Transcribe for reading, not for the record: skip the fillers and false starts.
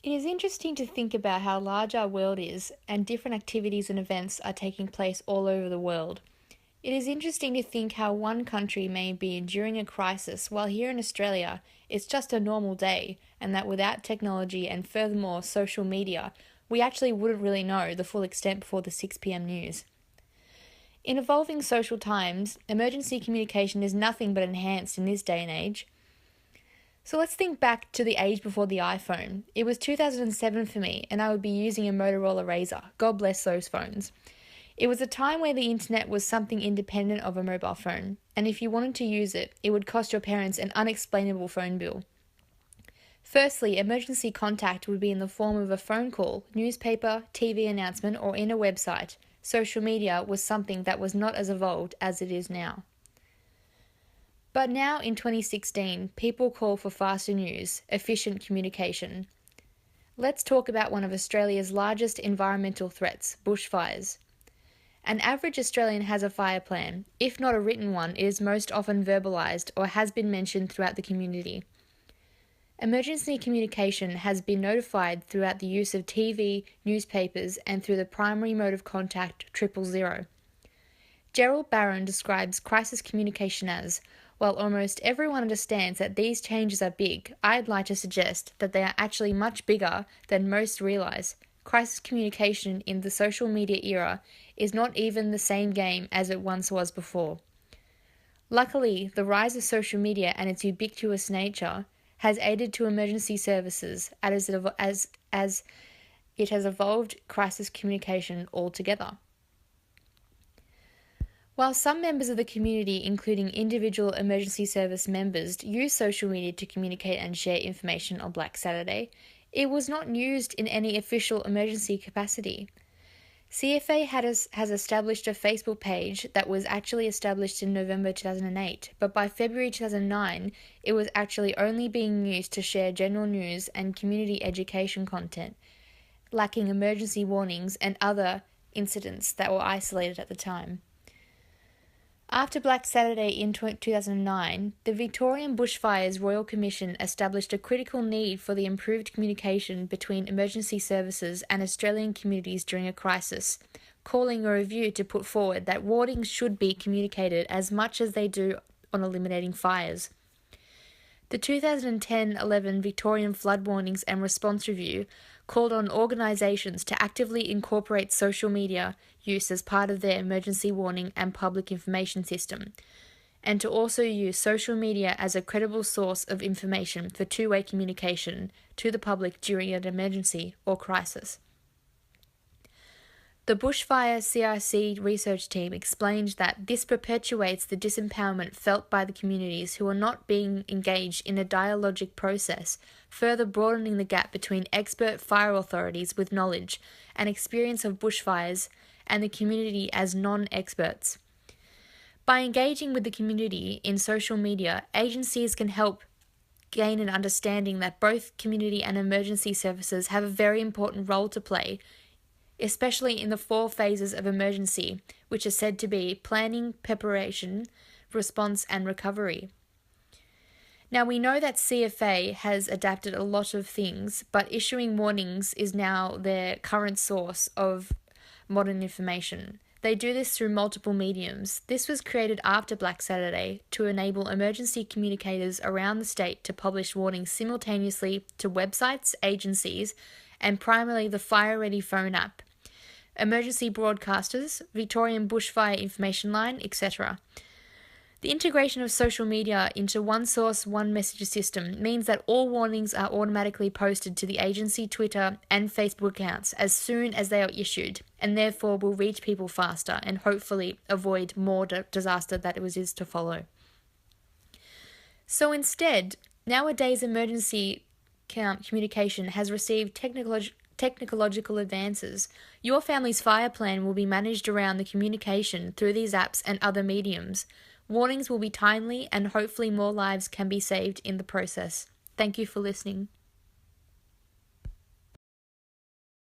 It is interesting to think about how large our world is and different activities and events are taking place all over the world. It is interesting to think how one country may be enduring a crisis while here in Australia it's just a normal day, and that without technology and furthermore social media, we actually wouldn't really know the full extent before the 6 p.m. news. In evolving social times, emergency communication is nothing but enhanced in this day and age. So let's think back to the age before the iPhone. It was 2007 for me, and I would be using a Motorola Razr. God bless those phones. It was a time where the internet was something independent of a mobile phone, and if you wanted to use it, it would cost your parents an unexplainable phone bill. Firstly, emergency contact would be in the form of a phone call, newspaper, TV announcement, or in a website. Social media was something that was not as evolved as it is now. But now in 2016, people call for faster news, efficient communication. Let's talk about one of Australia's largest environmental threats, bushfires. An average Australian has a fire plan. If not a written one, it is most often verbalised or has been mentioned throughout the community. Emergency communication has been notified throughout the use of TV, newspapers, and through the primary mode of contact 000. Gerald Barron describes crisis communication as, while almost everyone understands that these changes are big, I'd like to suggest that they are actually much bigger than most realise. Crisis communication in the social media era is not even the same game as it once was before. Luckily, the rise of social media and its ubiquitous nature has aided to emergency services as it has evolved crisis communication altogether. While some members of the community, including individual emergency service members, use social media to communicate and share information on Black Saturday, it was not used in any official emergency capacity. CFA has established a Facebook page that was actually established in November 2008, but by February 2009, it was actually only being used to share general news and community education content, lacking emergency warnings and other incidents that were isolated at the time. After Black Saturday in 2009, the Victorian Bushfires Royal Commission established a critical need for the improved communication between emergency services and Australian communities during a crisis, calling a review to put forward that warnings should be communicated as much as they do on eliminating fires. The 2010-11 Victorian Flood Warnings and Response Review called on organisations to actively incorporate social media use as part of their emergency warning and public information system, and to also use social media as a credible source of information for two-way communication to the public during an emergency or crisis. The Bushfire CRC research team explained that this perpetuates the disempowerment felt by the communities who are not being engaged in a dialogic process, further broadening the gap between expert fire authorities with knowledge and experience of bushfires and the community as non-experts. By engaging with the community in social media, agencies can help gain an understanding that both community and emergency services have a very important role to play, especially in the 4 phases of emergency, which are said to be planning, preparation, response, and recovery. Now, we know that CFA has adapted a lot of things, but issuing warnings is now their current source of modern information. They do this through multiple mediums. This was created after Black Saturday to enable emergency communicators around the state to publish warnings simultaneously to websites, agencies, and primarily the Fire Ready phone app, emergency broadcasters, Victorian Bushfire Information Line, etc. The integration of social media into one source, one message system means that all warnings are automatically posted to the agency Twitter and Facebook accounts as soon as they are issued, and therefore will reach people faster and hopefully avoid more disaster that is to follow. So instead, nowadays emergency communication has received technological advances. Your family's fire plan will be managed around the communication through these apps and other mediums. Warnings will be timely and hopefully more lives can be saved in the process. Thank you for listening.